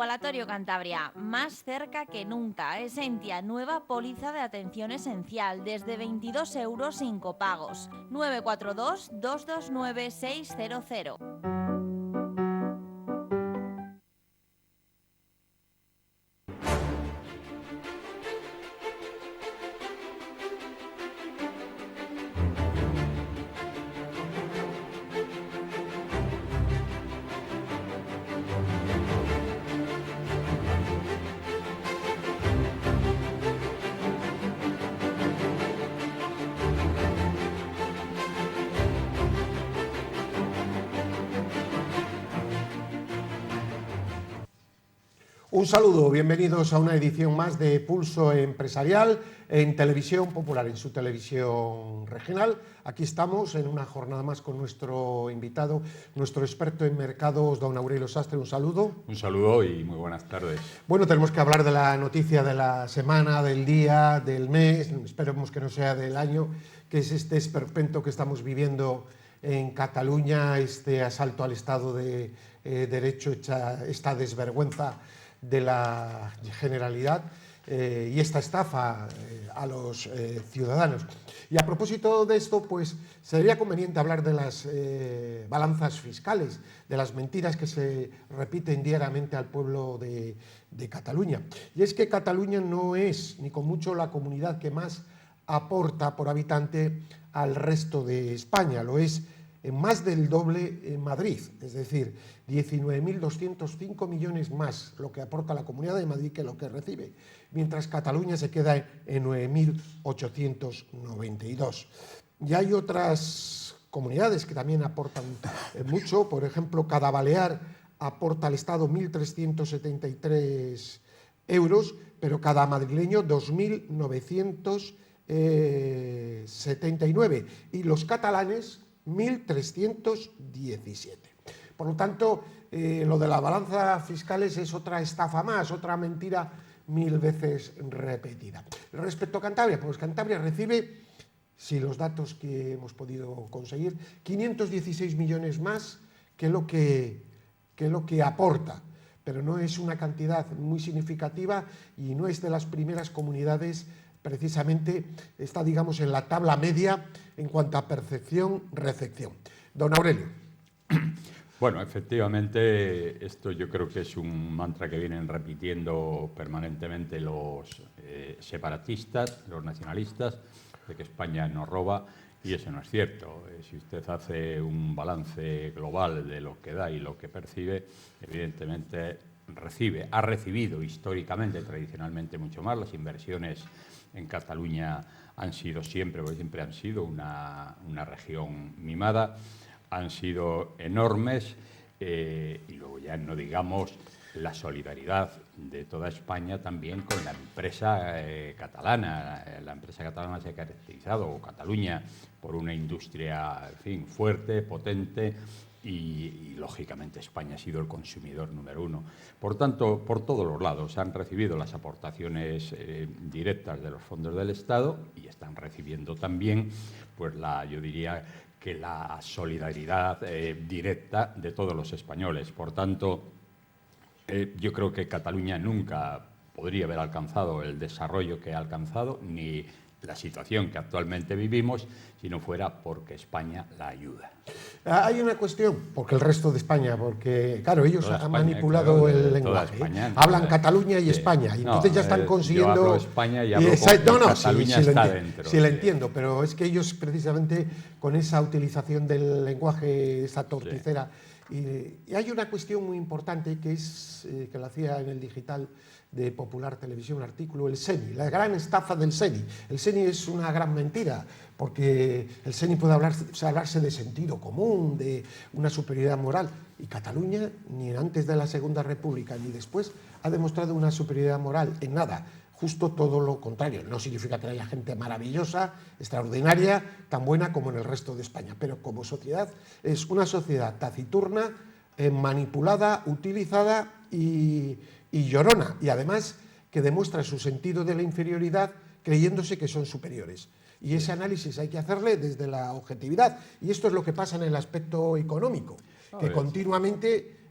Igualatorio Cantabria, más cerca que nunca. Esentia, nueva póliza de atención esencial, desde 22 euros sin copagos. 942-229-600. Un saludo, bienvenidos a una edición más de Pulso Empresarial en Televisión Popular, en su televisión regional. Aquí estamos en una jornada más con nuestro invitado, nuestro experto en mercados, don Aurelio Sastre. Un saludo. Un saludo y muy buenas tardes. Bueno, tenemos que hablar de la noticia de la semana, del día, del mes, esperemos que no sea del año, que es este esperpento que estamos viviendo en Cataluña, este asalto al Estado de Derecho, esta desvergüenza de la Generalidad y esta estafa a los ciudadanos. Y a propósito de esto, pues sería conveniente hablar de las balanzas fiscales, de las mentiras que se repiten diariamente al pueblo de Cataluña. Y es que Cataluña no es, ni con mucho, la comunidad que más aporta por habitante al resto de España, lo es en más del doble en Madrid, es decir, 19.205 millones más lo que aporta la Comunidad de Madrid que lo que recibe, mientras Cataluña se queda en 9.892. Y hay otras comunidades que también aportan mucho, por ejemplo, cada balear aporta al Estado 1.373 euros, pero cada madrileño 2.979, y los catalanes 1.317. Por lo tanto, lo de la balanza fiscales es otra estafa más, otra mentira 1000 veces repetida. Respecto a Cantabria, pues Cantabria recibe, si los datos que hemos podido conseguir, 516 millones más que lo que aporta, pero no es una cantidad muy significativa y no es de las primeras comunidades. Precisamente está, digamos, en la tabla media en cuanto a percepción-recepción. Don Aurelio. Bueno, efectivamente, esto yo creo que es un mantra que vienen repitiendo permanentemente los separatistas, los nacionalistas, de que España nos roba, y eso no es cierto. Si usted hace un balance global de lo que da y lo que percibe, evidentemente ha recibido históricamente, tradicionalmente, mucho más. Las inversiones en Cataluña han sido siempre han sido una región mimada, han sido enormes, y luego ya no digamos la solidaridad de toda España también con la empresa catalana. La empresa catalana se ha caracterizado, o Cataluña, por una industria, en fin, fuerte, potente, y lógicamente España ha sido el consumidor número uno. Por tanto, por todos los lados han recibido las aportaciones directas de los fondos del Estado, y están recibiendo también, pues yo diría que la solidaridad directa de todos los españoles. Por tanto, yo creo que Cataluña nunca podría haber alcanzado el desarrollo que ha alcanzado, ni la situación que actualmente vivimos, si no fuera porque España la ayuda. Hay una cuestión, porque el resto de España, porque claro, ellos han manipulado el lenguaje. Hablan Cataluña y España, y entonces ya están consiguiendo. Yo hablo España y hablo Cataluña está dentro. Sí, lo entiendo, pero es que ellos precisamente con esa utilización del lenguaje, esa torticera. Sí. Y hay una cuestión muy importante que es que la hacía en el digital de Popular Televisión, un artículo, el SENI, la gran estafa del SENI. El SENI es una gran mentira, porque el SENI puede hablarse de sentido común, de una superioridad moral, y Cataluña, ni antes de la Segunda República ni después, ha demostrado una superioridad moral en nada. Justo todo lo contrario. No significa que haya gente maravillosa, extraordinaria, tan buena como en el resto de España, pero como sociedad es una sociedad taciturna, manipulada, utilizada y llorona, y además que demuestra su sentido de la inferioridad creyéndose que son superiores. Y ese análisis hay que hacerle desde la objetividad, y esto es lo que pasa en el aspecto económico, que continuamente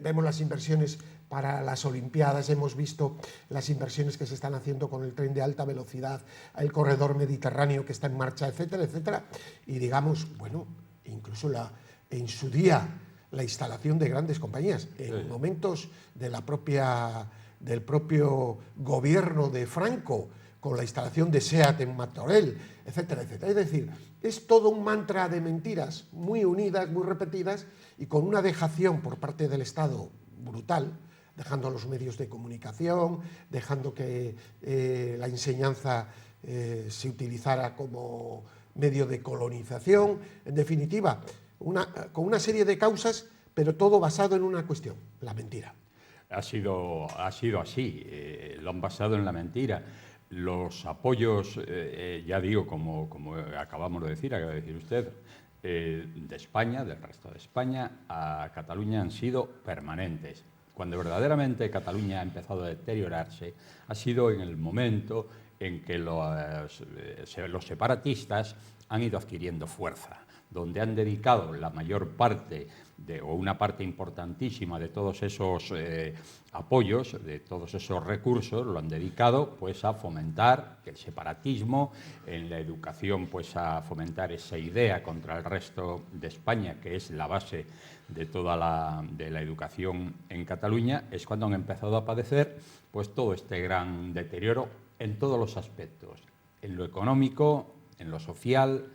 vemos las inversiones para las Olimpiadas, hemos visto las inversiones que se están haciendo con el tren de alta velocidad, el corredor mediterráneo que está en marcha, etcétera, etcétera. Y digamos, bueno, incluso en su día la instalación de grandes compañías, en momentos de del propio gobierno de Franco, con la instalación de SEAT en Martorell, etcétera, etcétera. Es decir, es todo un mantra de mentiras muy unidas, muy repetidas, y con una dejación por parte del Estado brutal, dejando a los medios de comunicación, dejando que la enseñanza se utilizara como medio de colonización, en definitiva, con una serie de causas, pero todo basado en una cuestión, la mentira. Ha sido así, lo han basado en la mentira. Los apoyos, ya digo, como acaba de decir usted, de España, del resto de España, a Cataluña han sido permanentes. Cuando verdaderamente Cataluña ha empezado a deteriorarse, ha sido en el momento en que los separatistas han ido adquiriendo fuerza, donde han dedicado la mayor parte, o una parte importantísima de todos esos apoyos, de todos esos recursos, lo han dedicado pues a fomentar el separatismo, en la educación pues a fomentar esa idea contra el resto de España, que es la base de toda la educación en Cataluña. Es cuando han empezado a padecer pues todo este gran deterioro en todos los aspectos, en lo económico, en lo social.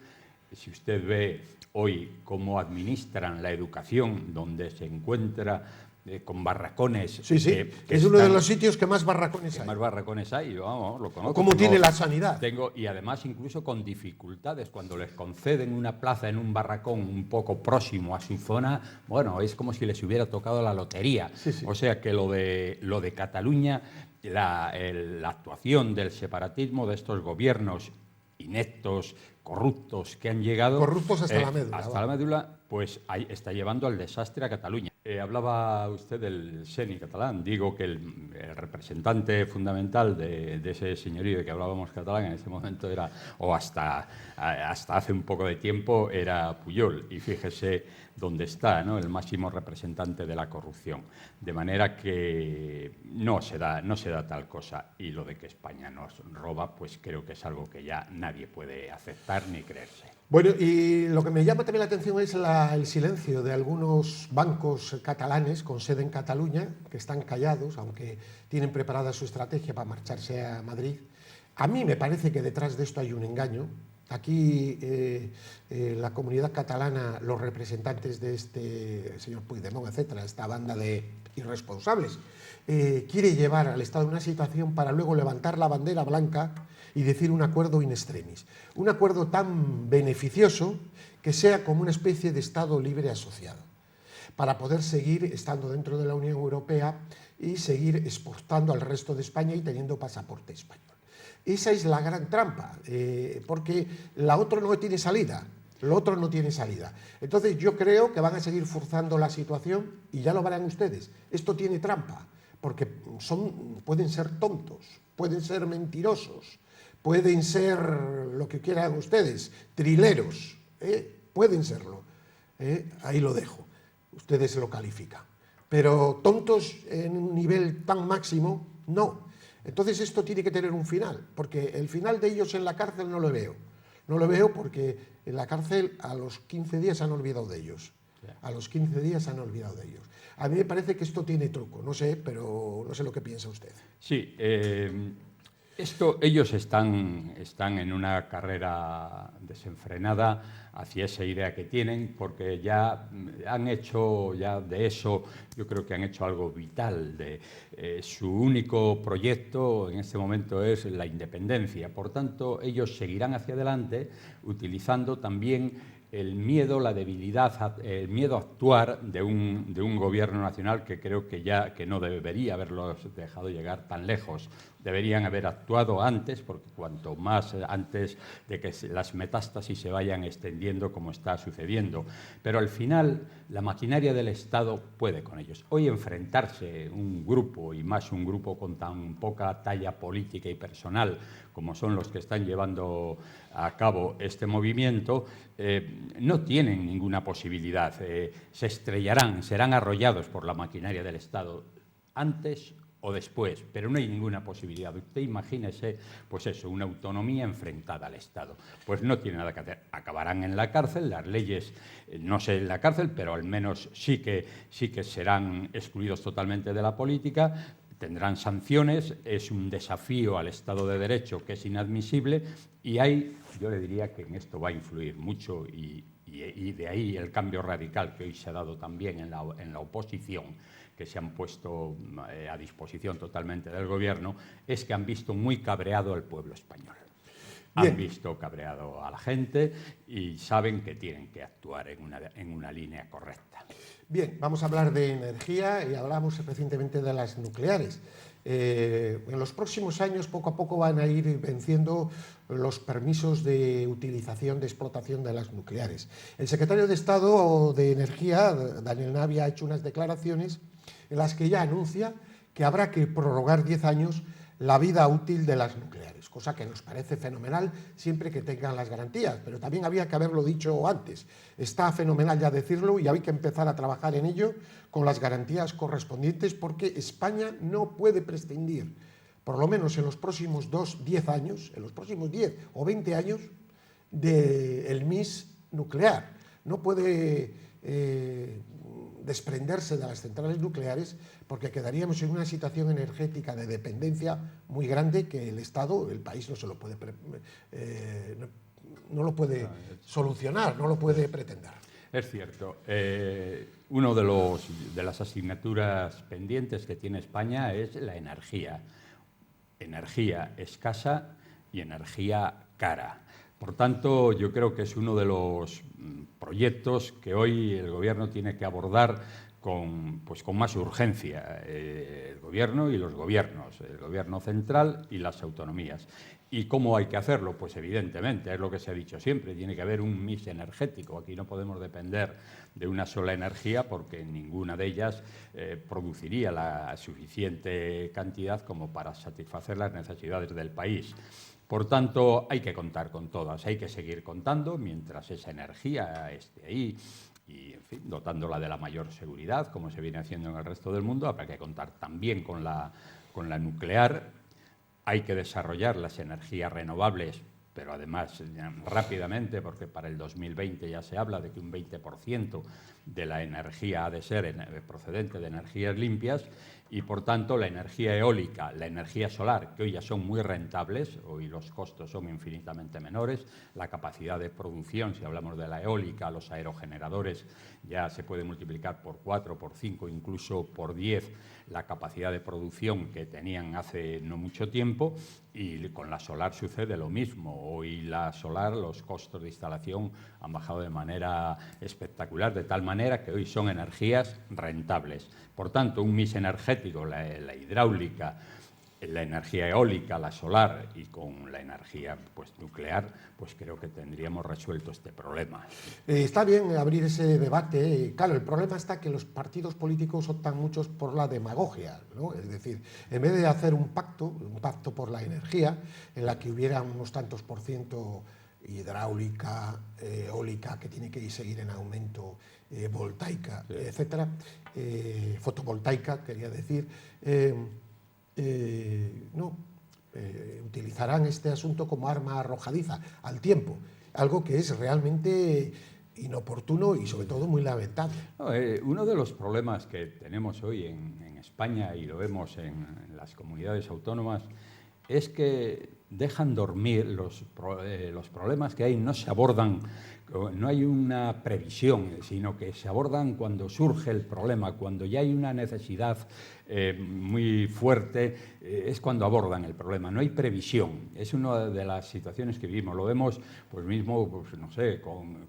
Si usted ve hoy cómo administran la educación, donde se encuentra con barracones... Sí, sí, que es uno de los sitios que más barracones hay. Más barracones hay, vamos, lo conozco. ¿Cómo tiene la sanidad? Y además incluso con dificultades, cuando les conceden una plaza en un barracón un poco próximo a su zona, bueno, es como si les hubiera tocado la lotería. Sí, sí. O sea que lo de Cataluña, la actuación del separatismo, de estos gobiernos ineptos, corruptos que han llegado... Corruptos hasta la médula. Hasta la médula, pues ahí está llevando al desastre a Cataluña. Hablaba usted del SENI catalán. Digo que el representante fundamental de ese señorío de que hablábamos catalán en ese momento era, o hasta hace un poco de tiempo, era Pujol. Y fíjese dónde está, ¿no?, el máximo representante de la corrupción. De manera que no se da tal cosa. Y lo de que España nos roba, pues creo que es algo que ya nadie puede aceptar ni creerse. Bueno, y lo que me llama también la atención es el silencio de algunos bancos catalanes con sede en Cataluña, que están callados, aunque tienen preparada su estrategia para marcharse a Madrid. A mí me parece que detrás de esto hay un engaño. Aquí la comunidad catalana, los representantes de este señor Puigdemont, etcétera, esta banda de irresponsables, quiere llevar al Estado a una situación para luego levantar la bandera blanca y decir un acuerdo in extremis. Un acuerdo tan beneficioso que sea como una especie de Estado libre asociado, para poder seguir estando dentro de la Unión Europea y seguir exportando al resto de España y teniendo pasaporte español. Esa es la gran trampa, porque la otra no tiene salida. Lo otro no tiene salida. Entonces yo creo que van a seguir forzando la situación y ya lo verán ustedes. Esto tiene trampa, porque pueden ser tontos, pueden ser mentirosos, pueden ser lo que quieran ustedes, trileros, pueden serlo. Ahí lo dejo, ustedes lo califican. Pero tontos en un nivel tan máximo, no. Entonces esto tiene que tener un final, porque el final de ellos en la cárcel no lo veo. No lo veo porque en la cárcel a los 15 días se han olvidado de ellos. A los 15 días se han olvidado de ellos. A mí me parece que esto tiene truco, no sé, pero no sé lo que piensa usted. Sí, ellos están en una carrera desenfrenada hacia esa idea que tienen, porque ya han hecho de eso, yo creo que han hecho algo vital. Su único proyecto en este momento es la independencia. Por tanto, ellos seguirán hacia adelante utilizando también el miedo, la debilidad, el miedo a actuar de un gobierno nacional que creo que no debería haberlos dejado llegar tan lejos. Deberían haber actuado antes, porque cuanto más antes de que las metástasis se vayan extendiendo como está sucediendo. Pero al final la maquinaria del Estado puede con ellos. Hoy enfrentarse un grupo, y más un grupo con tan poca talla política y personal como son los que están llevando a cabo este movimiento, no tienen ninguna posibilidad. Se estrellarán, serán arrollados por la maquinaria del Estado antes o después, pero no hay ninguna posibilidad. Usted imagínese, pues eso, una autonomía enfrentada al Estado. Pues no tiene nada que hacer. Acabarán en la cárcel, las leyes, no sé en la cárcel, pero al menos sí que serán excluidos totalmente de la política, tendrán sanciones, es un desafío al Estado de Derecho que es inadmisible y yo le diría que en esto va a influir mucho y de ahí el cambio radical que hoy se ha dado también en la oposición, que se han puesto a disposición totalmente del Gobierno, es que han visto muy cabreado al pueblo español. Bien. Han visto cabreado a la gente y saben que tienen que actuar en una línea correcta. Bien, vamos a hablar de energía y hablamos recientemente de las nucleares. En los próximos años, poco a poco, van a ir venciendo los permisos de utilización, de explotación de las nucleares. El secretario de Estado de Energía, Daniel Navia, ha hecho unas declaraciones en las que ya anuncia que habrá que prorrogar 10 años la vida útil de las nucleares, cosa que nos parece fenomenal siempre que tengan las garantías, pero también había que haberlo dicho antes. Está fenomenal ya decirlo y hay que empezar a trabajar en ello con las garantías correspondientes, porque España no puede prescindir, por lo menos en los próximos 10 años, en los próximos 10 o 20 años, del mix nuclear. No puede desprenderse de las centrales nucleares, porque quedaríamos en una situación energética de dependencia muy grande que el Estado, el país, no se lo puede no lo puede solucionar, no lo puede pretender. Es cierto. Uno de las asignaturas pendientes que tiene España es la energía. Energía escasa y energía cara. Por tanto, yo creo que es uno de los proyectos que hoy el Gobierno tiene que abordar con más urgencia, el Gobierno y los gobiernos, el Gobierno central y las autonomías. ¿Y cómo hay que hacerlo? Pues evidentemente, es lo que se ha dicho siempre, tiene que haber un mix energético. Aquí no podemos depender de una sola energía porque ninguna de ellas produciría la suficiente cantidad como para satisfacer las necesidades del país. Por tanto, hay que contar con todas, hay que seguir contando mientras esa energía esté ahí y, en fin, dotándola de la mayor seguridad, como se viene haciendo en el resto del mundo. Habrá que contar también con la nuclear. Hay que desarrollar las energías renovables, pero además rápidamente, porque para el 2020 ya se habla de que un 20% de la energía ha de ser procedente de energías limpias y, por tanto, la energía eólica, la energía solar, que hoy ya son muy rentables, hoy los costos son infinitamente menores, la capacidad de producción, si hablamos de la eólica, los aerogeneradores ya se puede multiplicar por 4, por 5, incluso por 10 la capacidad de producción que tenían hace no mucho tiempo, y con la solar sucede lo mismo. Hoy la solar, los costos de instalación han bajado de manera espectacular, de tal manera que hoy son energías rentables. Por tanto, un mix energético, la hidráulica, la energía eólica, la solar y con la energía nuclear, pues creo que tendríamos resuelto este problema. Está bien abrir ese debate. Claro, el problema está que los partidos políticos optan muchos por la demagogia, ¿no? Es decir, en vez de hacer un pacto por la energía, en la que hubiera unos tantos por ciento hidráulica, eólica, que tiene que seguir en aumento, voltaica, sí, etcétera, fotovoltaica, quería decir, utilizarán este asunto como arma arrojadiza al tiempo, algo que es realmente inoportuno y sobre todo muy lamentable. Uno de los problemas que tenemos hoy en España, y lo vemos en las comunidades autónomas, es que dejan dormir los problemas que hay, no se abordan, no hay una previsión, sino que se abordan cuando surge el problema, cuando ya hay una necesidad muy fuerte, es cuando abordan el problema. No hay previsión. Es una de las situaciones que vivimos. Lo vemos pues mismo, pues, no sé, con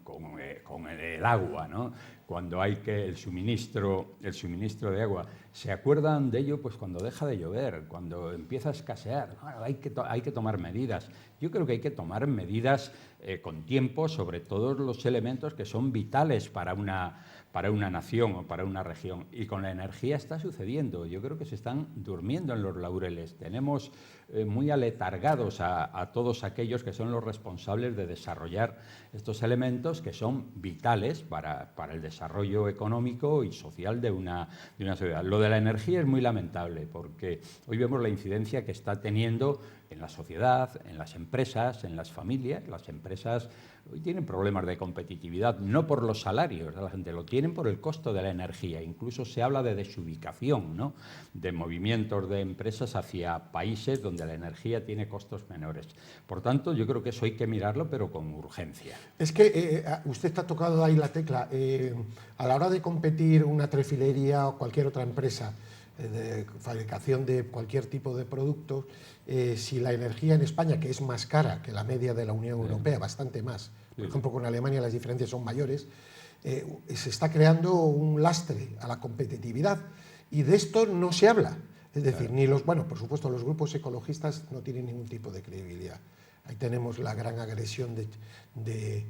el agua, ¿no? Cuando hay que el suministro de agua. Se acuerdan de ello pues cuando deja de llover, cuando empieza a escasear. Hay que tomar medidas. Yo creo que hay que tomar medidas con tiempo sobre todos los elementos que son vitales para una nación o para una región. Y con la energía está sucediendo. Yo creo que se están durmiendo en los laureles. Tenemos muy aletargados a todos aquellos que son los responsables de desarrollar estos elementos que son vitales para el desarrollo económico y social de una sociedad. Lo de la energía es muy lamentable porque hoy vemos la incidencia que está teniendo en la sociedad, en las empresas, en las familias. Las empresas hoy tienen problemas de competitividad, no por los salarios de la gente, lo tienen por el costo de la energía. Incluso se habla de desubicación, ¿no?, de movimientos de empresas hacia países donde la energía tiene costos menores. Por tanto, yo creo que eso hay que mirarlo, pero con urgencia. Es que usted ha tocado ahí la tecla. A la hora de competir una trefilería o cualquier otra empresa de fabricación de cualquier tipo de productos, si la energía en España, que es más cara que la media de la Unión Europea, bastante más, por ejemplo con Alemania las diferencias son mayores, se está creando un lastre a la competitividad y de esto no se habla. Es decir, ni por supuesto los grupos ecologistas no tienen ningún tipo de credibilidad. Ahí tenemos la gran agresión de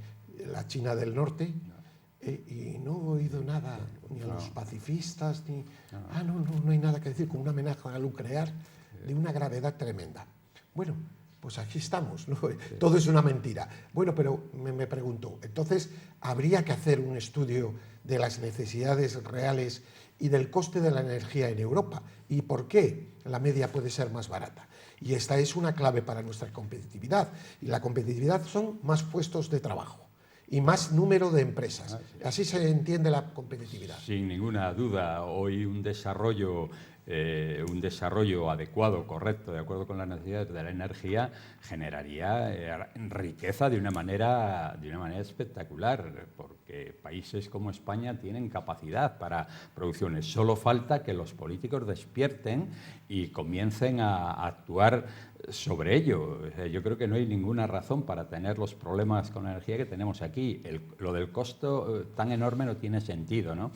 la China del Norte. Y no he oído nada, ni a los pacifistas, ni... No hay nada que decir, con una amenaza nuclear de una gravedad tremenda. Bueno, pues aquí estamos, ¿no? Todo es una mentira. Bueno, pero me pregunto, entonces, ¿habría que hacer un estudio de las necesidades reales y del coste de la energía en Europa? ¿Y por qué la media puede ser más barata? Y esta es una clave para nuestra competitividad. Y la competitividad son más puestos de trabajo y más número de empresas. Así se entiende la competitividad. Sin ninguna duda, hoy un desarrollo adecuado, correcto, de acuerdo con las necesidades de la energía, generaría riqueza de una manera espectacular, porque países como España tienen capacidad para producciones. Solo falta que los políticos despierten y comiencen a actuar sobre ello. Yo creo que no hay ninguna razón para tener los problemas con la energía que tenemos aquí. Lo del costo tan enorme no tiene sentido, ¿no?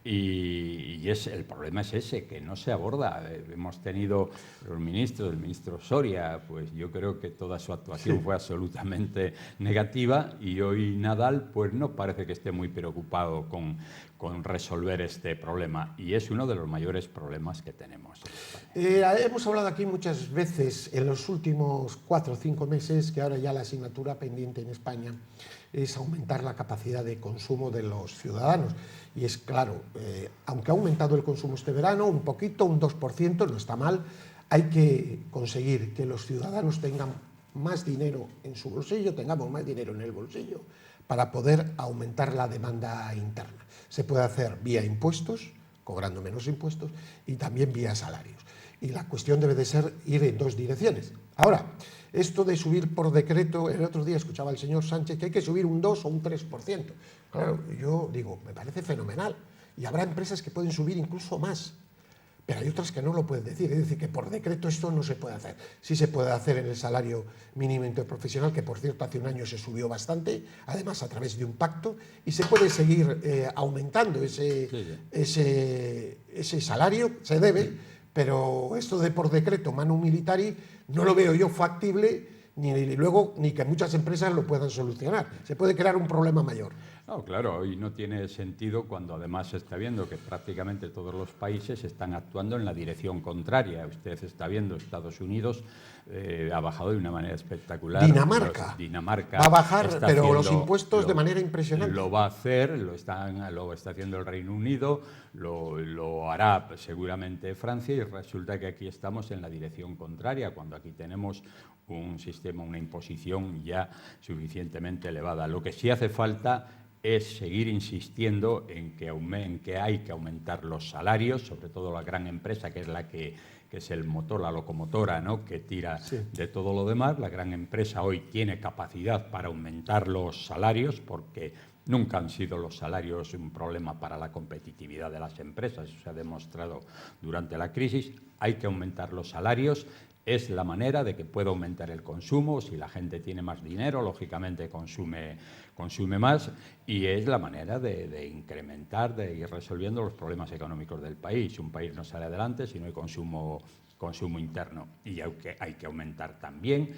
Y el problema es ese, que no se aborda. Hemos tenido los ministros, el ministro Soria, pues yo creo que toda su actuación fue absolutamente negativa, y hoy Nadal pues no parece que esté muy preocupado con resolver este problema, y es uno de los mayores problemas que tenemos en España. Hemos hablado aquí muchas veces en los últimos 4 o 5 meses que ahora ya la asignatura pendiente en España es aumentar la capacidad de consumo de los ciudadanos. Y es claro, aunque ha aumentado el consumo este verano, un poquito, un 2%, no está mal, hay que conseguir que los ciudadanos tengan más dinero en su bolsillo, tengamos más dinero en el bolsillo, para poder aumentar la demanda interna. Se puede hacer vía impuestos, cobrando menos impuestos, y también vía salarios. Y la cuestión debe de ser ir en 2 direcciones. Ahora, esto de subir por decreto, el otro día escuchaba al señor Sánchez que hay que subir un 2 o un 3%. Claro, yo digo, me parece fenomenal. Y habrá empresas que pueden subir incluso más. Pero hay otras que no lo pueden decir. Es decir, que por decreto esto no se puede hacer. Sí se puede hacer en el salario mínimo interprofesional, que por cierto hace un año se subió bastante, además a través de un pacto, y se puede seguir aumentando ese salario, se debe, pero esto de por decreto, manu militari, no lo veo yo factible, ni que muchas empresas lo puedan solucionar. Se puede crear un problema mayor. No, claro, y no tiene sentido cuando además se está viendo que prácticamente todos los países están actuando en la dirección contraria. Usted está viendo Estados Unidos ha bajado de una manera espectacular. Dinamarca va a bajar, pero los impuestos de manera impresionante. Lo va a hacer, lo está haciendo el Reino Unido, lo hará seguramente Francia, y resulta que aquí estamos en la dirección contraria, cuando aquí tenemos un sistema, una imposición ya suficientemente elevada. Lo que sí hace falta es seguir insistiendo en que hay que aumentar los salarios, sobre todo la gran empresa, que es la que es el motor, la locomotora, ¿no?, que tira de todo lo demás. La gran empresa hoy tiene capacidad para aumentar los salarios, porque nunca han sido los salarios un problema para la competitividad de las empresas. Eso se ha demostrado durante la crisis. Hay que aumentar los salarios. Es la manera de que pueda aumentar el consumo. Si la gente tiene más dinero, lógicamente consume más, y es la manera de incrementar, de ir resolviendo los problemas económicos del país. Un país no sale adelante si no hay consumo interno, y hay que aumentar también,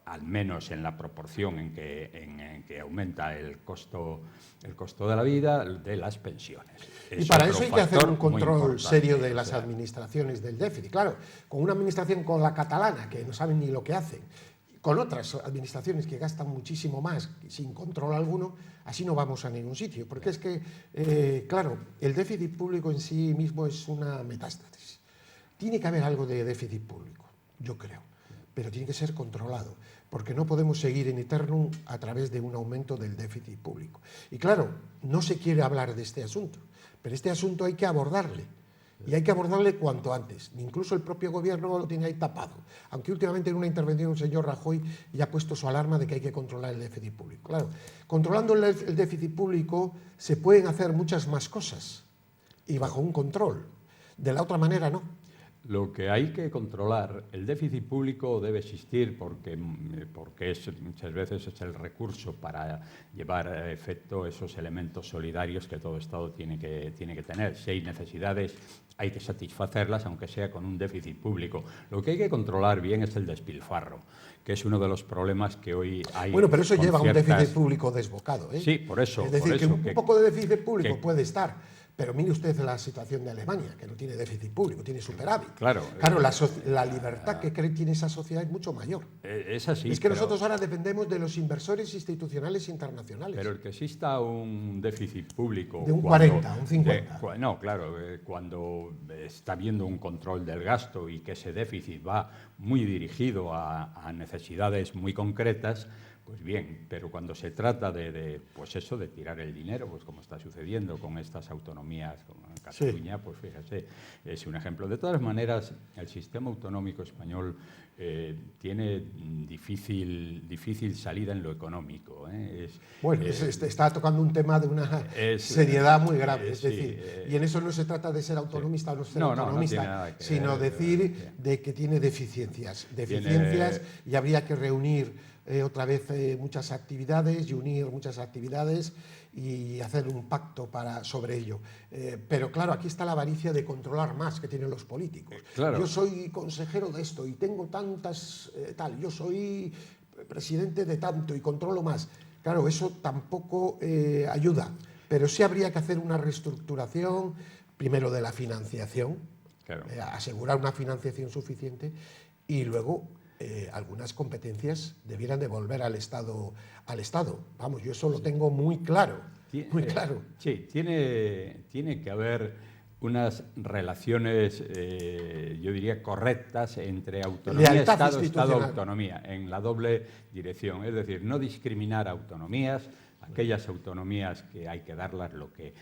al menos en la proporción en que aumenta el costo de la vida, de las pensiones. Y para eso hay que hacer un control serio de las o sea, administraciones del déficit. Claro, con una administración con la catalana, que no saben ni lo que hacen, con otras administraciones que gastan muchísimo más sin control alguno, así no vamos a ningún sitio. Porque es que, claro, el déficit público en sí mismo es una metástasis. Tiene que haber algo de déficit público, yo creo, pero tiene que ser controlado, porque no podemos seguir en eternum a través de un aumento del déficit público. Y claro, no se quiere hablar de este asunto, pero este asunto hay que abordarle. Y hay que abordarle cuanto antes. Incluso el propio gobierno lo tiene ahí tapado. Aunque últimamente en una intervención el señor Rajoy ya ha puesto su alarma de que hay que controlar el déficit público. Claro, controlando el déficit público se pueden hacer muchas más cosas y bajo un control. De la otra manera no. Lo que hay que controlar, el déficit público debe existir porque muchas veces es el recurso para llevar a efecto esos elementos solidarios que todo Estado tiene que tener. Si hay necesidades, hay que satisfacerlas, aunque sea con un déficit público. Lo que hay que controlar bien es el despilfarro, que es uno de los problemas que hoy hay. Bueno, pero eso lleva a un déficit público desbocado, ¿eh? Sí, por eso. Es decir, por eso, que un poco de déficit público puede estar. Pero mire usted la situación de Alemania, que no tiene déficit público, tiene superávit. Claro, la libertad que tiene esa sociedad es mucho mayor. Es así. Es que nosotros ahora dependemos de los inversores institucionales internacionales. Pero el que exista un déficit público... De un 40, un 50. No, claro, cuando está habiendo un control del gasto y que ese déficit va muy dirigido a necesidades muy concretas, pues bien, pero cuando se trata pues eso, de tirar el dinero, pues como está sucediendo con estas autonomías, como en Cataluña, sí. Pues fíjese, es un ejemplo. De todas maneras, el sistema autonómico español tiene difícil salida en lo económico. Está tocando un tema de una seriedad muy grave. Es decir, y en eso no se trata de ser autonomista o no ser autonomista, sino decir de que tiene deficiencias. Y habría que reunir otra vez muchas actividades y unir muchas actividades y hacer un pacto sobre ello. Pero claro, aquí está la avaricia de controlar más que tienen los políticos. Claro. Yo soy consejero de esto y tengo tantas yo soy presidente de tanto y controlo más. Claro, eso tampoco ayuda, pero sí habría que hacer una reestructuración, primero de la financiación, claro. Asegurar una financiación suficiente y luego algunas competencias debieran devolver al Estado. Vamos, yo eso lo tengo muy claro. Sí, tiene que haber unas relaciones, yo diría, correctas entre autonomía, Estado, autonomía, en la doble dirección. Es decir, no discriminar autonomías, aquellas autonomías que hay que darlas lo que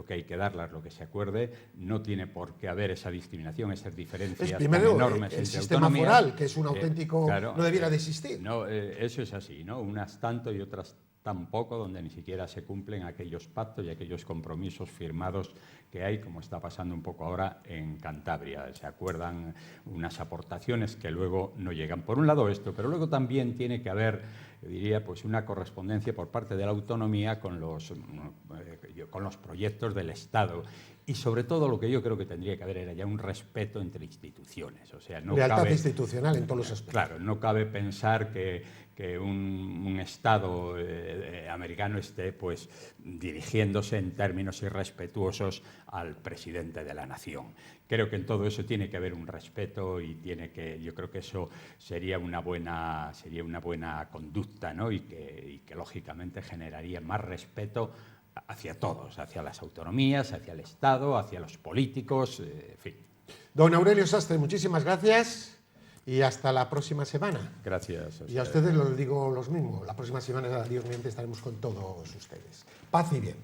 hay que darlas, lo que se acuerde, no tiene por qué haber esa discriminación, esas diferencias primero, enormes el entre sistema autonomías. Foral, que es un auténtico, claro, no debiera de existir. No, eso es así, ¿no? Unas tanto y otras tampoco, donde ni siquiera se cumplen aquellos pactos y aquellos compromisos firmados que hay, como está pasando un poco ahora en Cantabria. Se acuerdan unas aportaciones que luego no llegan. Por un lado esto, pero luego también tiene que haber, yo diría, pues una correspondencia por parte de la autonomía con los proyectos del Estado. Y sobre todo lo que yo creo que tendría que haber era ya un respeto entre instituciones. O sea, no lealtad institucional en todos los aspectos. Claro, no cabe pensar que un Estado americano esté pues dirigiéndose en términos irrespetuosos al presidente de la nación. Creo que en todo eso tiene que haber un respeto y yo creo que eso sería una buena conducta, ¿no? y que lógicamente generaría más respeto hacia todos, hacia las autonomías, hacia el Estado, hacia los políticos, en fin. Don Aurelio Sastre, muchísimas gracias y hasta la próxima semana. Gracias. Y a ustedes les digo lo mismo. La próxima semana, Dios mediante, estaremos con todos ustedes. Paz y bien.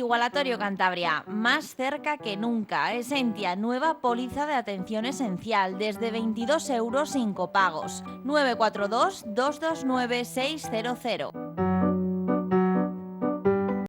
Igualatorio Cantabria, más cerca que nunca. Esentia, nueva póliza de atención esencial, desde 22 euros sin copagos. 942 229 600.